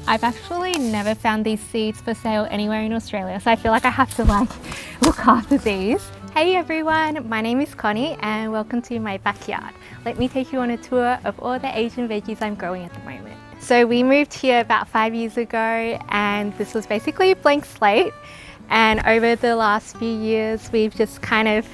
I've actually never found these seeds for sale anywhere in Australia, so I feel like I have to look after these. Hey everyone, my name is Connie and welcome to my backyard. Let me take you on a tour of all the Asian veggies I'm growing at the moment. So we moved here about 5 years ago and this was basically a blank slate, and over the last few years we've just kind of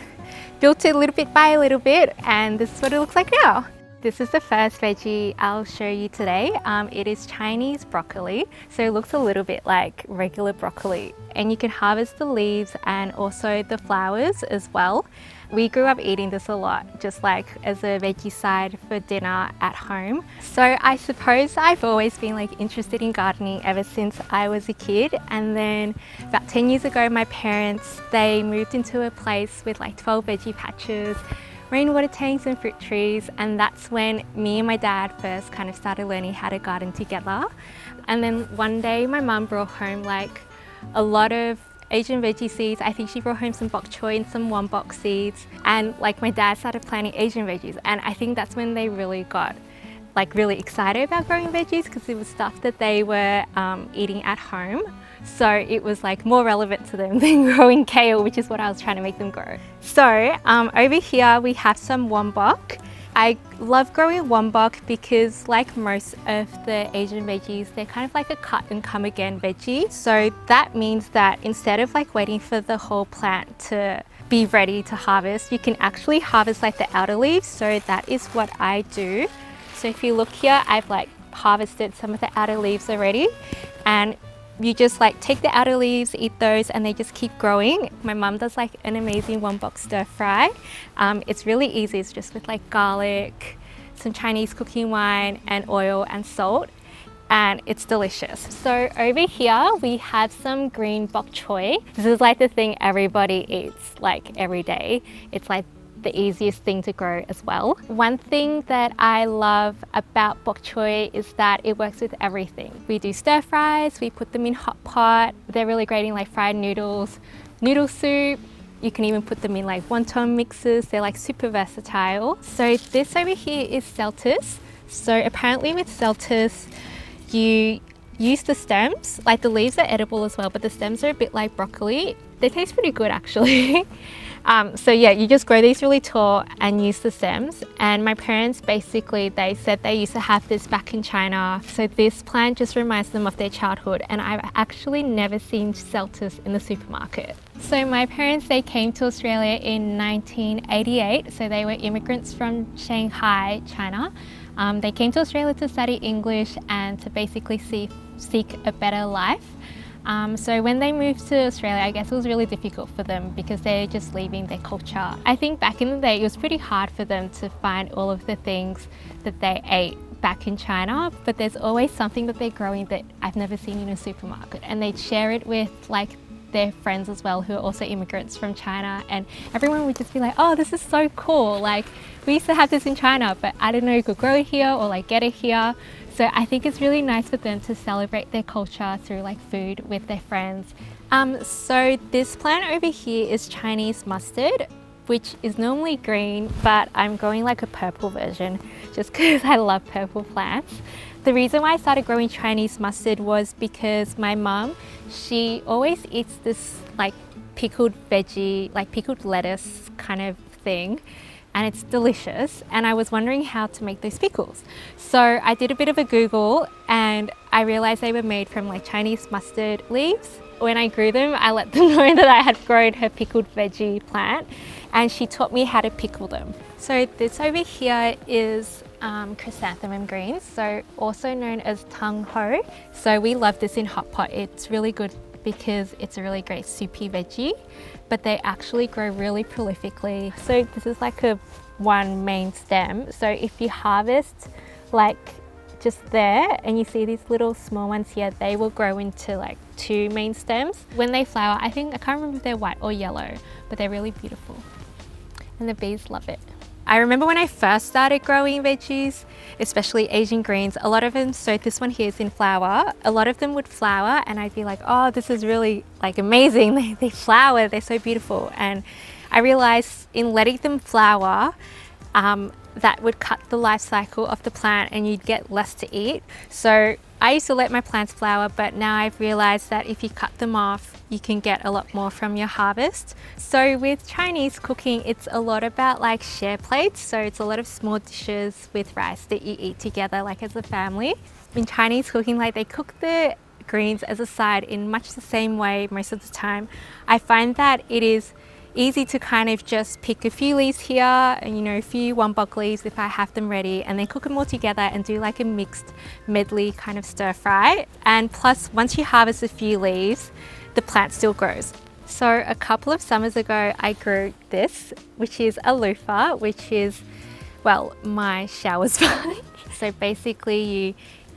built it little bit by a little bit, and this is what it looks like now. This is the first veggie I'll show you today. It is Chinese broccoli, so it looks a little bit like regular broccoli, and you can harvest the leaves and also the flowers as well. We grew up eating this a lot, just like as a veggie side for dinner at home. So I suppose I've always been interested in gardening ever since I was a kid, and then about 10 years ago my parents, they moved into a place with 12 veggie patches, rainwater tanks and fruit trees, and that's when me and my dad first kind of started learning how to garden together. And then one day my mum brought home a lot of Asian veggie seeds. I think she brought home some Bok Choy and some Bok seeds, and my dad started planting Asian veggies, and I think that's when they really got really excited about growing veggies, because it was stuff that they were eating at home. So it was more relevant to them than growing kale, which is what I was trying to make them grow. So over here we have some Bok. I love growing Bok because like most of the Asian veggies, they're kind of like a cut and come again veggie. So that means that instead of waiting for the whole plant to be ready to harvest, you can actually harvest the outer leaves. So that is what I do. So if you look here, I've harvested some of the outer leaves already, and you just take the outer leaves, eat those, and they just keep growing. My mum does an amazing Bok stir fry. It's really easy. It's just with garlic, some Chinese cooking wine and oil and salt, and it's delicious. So over here we have some green Bok Choy. This is the thing everybody eats every day. It's the easiest thing to grow as well. One thing that I love about Bok Choy is that it works with everything. We do stir fries, we put them in hot pot. They're really great in fried noodles, noodle soup. You can even put them in wonton mixes. They're super versatile. So this over here is Celters. So apparently with Celters, you use the stems. The leaves are edible as well, but the stems are a bit like broccoli. They taste pretty good actually. So yeah, you just grow these really tall and use the stems. And my parents basically, they said they used to have this back in China. So this plant just reminds them of their childhood, and I've actually never seen Celters in the supermarket. So my parents, they came to Australia in 1988. So they were immigrants from Shanghai, China. They came to Australia to study English and to basically seek a better life. So when they moved to Australia, I guess it was really difficult for them because they're just leaving their culture. I think back in the day, it was pretty hard for them to find all of the things that they ate back in China, but there's always something that they're growing that I've never seen in a supermarket, and they'd share it with their friends as well who are also immigrants from China, and everyone would just be like, oh, this is so cool, we used to have this in China, but I didn't know you could grow it here or get it here. So I think it's really nice for them to celebrate their culture through food with their friends. So this plant over here is Chinese mustard, which is normally green, but I'm growing a purple version just because I love purple plants. The reason why I started growing Chinese mustard was because my mum, she always eats this pickled veggie, pickled lettuce kind of thing, and it's delicious, and I was wondering how to make those pickles. So I did a bit of a Google, and I realized they were made from Chinese mustard leaves. When I grew them, I let them know that I had grown her pickled veggie plant, and she taught me how to pickle them. So this over here is chrysanthemum greens, so also known as Tung Ho. So we love this in hot pot. It's really good because it's a really great soupy veggie, but they actually grow really prolifically. So this is a one main stem. So if you harvest just there, and you see these little small ones here, they will grow into two main stems. When they flower, I can't remember if they're white or yellow, but they're really beautiful. And the bees love it. I remember when I first started growing veggies, especially Asian greens, a lot of them, so this one here is in flower, a lot of them would flower and I'd be like, oh, this is really amazing, they flower, they're so beautiful. And I realized in letting them flower, that would cut the life cycle of the plant and you'd get less to eat. So I used to let my plants flower, but now I've realized that if you cut them off, you can get a lot more from your harvest. So with Chinese cooking, it's a lot about like share plates. So it's a lot of small dishes with rice that you eat together like as a family. In Chinese cooking, like they cook the greens as a side in much the same way most of the time. I find that it is easy to kind of just pick a few leaves here and, you know, a few bok leaves if I have them ready, and then cook them all together and do like a mixed medley kind of stir fry. And plus, once you harvest a few leaves, the plant still grows. So a couple of summers ago, I grew this, which is a loofah, which is, well, my shower sponge. So basically you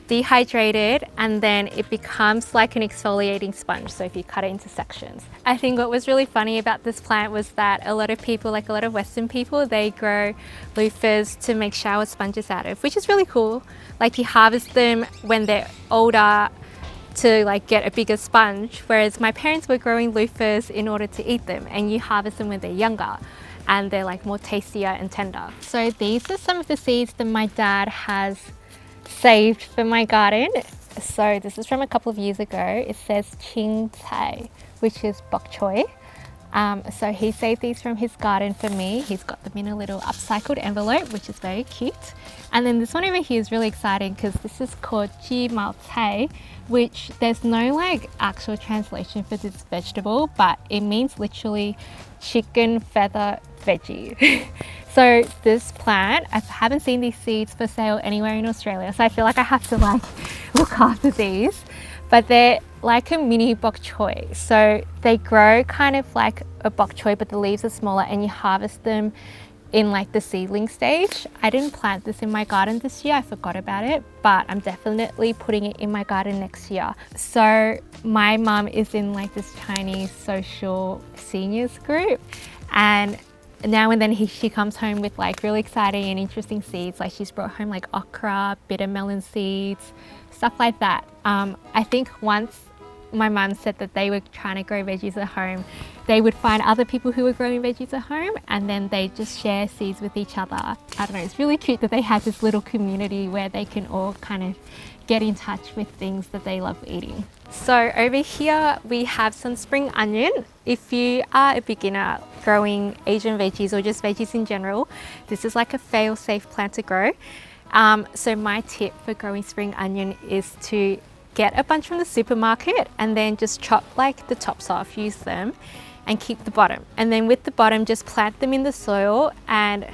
dehydrate it and then it becomes like an exfoliating sponge, so if you cut it into sections. I think what was really funny about this plant was that a lot of people, like a lot of Western people, they grow loofahs to make shower sponges out of, which is really cool. Like you harvest them when they're older to like get a bigger sponge, whereas my parents were growing loofahs in order to eat them, and you harvest them when they're younger and they're like more tastier and tender. So these are some of the seeds that my dad has saved for my garden. So this is from a couple of years ago. It says Ching Tai, which is Bok Choy. So he saved these from his garden for me. He's got them in a little upcycled envelope, which is very cute. And then this one over here is really exciting because this is called Ji Mao Tai, which there's no like actual translation for this vegetable, but it means literally chicken feather veggie. So this plant, I haven't seen these seeds for sale anywhere in Australia, so I feel like I have to like look after these, but they're like a mini bok choy. So they grow kind of like a bok choy, but the leaves are smaller, and you harvest them in like the seedling stage. I didn't plant this in my garden this year, I forgot about it, but I'm definitely putting it in my garden next year. So my mum is in like this Chinese social seniors group, and now and then she comes home with like really exciting and interesting seeds. Like she's brought home like okra, bitter melon seeds, stuff like that. I think once my mum said that they were trying to grow veggies at home, they would find other people who were growing veggies at home, and then they just share seeds with each other. I don't know, it's really cute that they have this little community where they can all kind of get in touch with things that they love eating. So over here we have some spring onion. If you are a beginner growing Asian veggies or just veggies in general, this is like a fail-safe plant to grow. So my tip for growing spring onion is to get a bunch from the supermarket and then just chop like the tops off, use them, and keep the bottom. And then with the bottom, just plant them in the soil and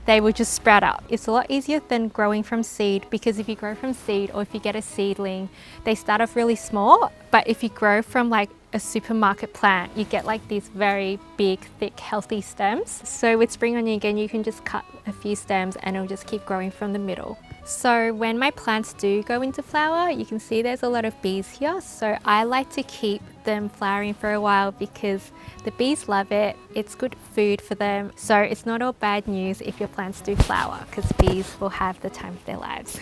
they will just sprout out. It's a lot easier than growing from seed, because if you grow from seed or if you get a seedling, they start off really small. But if you grow from like a supermarket plant, you get like these very big, thick, healthy stems. So with spring onion, again, you can just cut a few stems and it'll just keep growing from the middle. So when my plants do go into flower, you can see there's a lot of bees here. So I like to keep them flowering for a while because the bees love it. It's good food for them. So it's not all bad news if your plants do flower, because bees will have the time of their lives.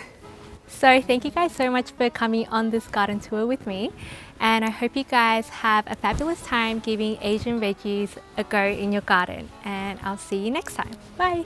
So thank you guys so much for coming on this garden tour with me. And I hope you guys have a fabulous time giving Asian veggies a go in your garden. And I'll see you next time. Bye.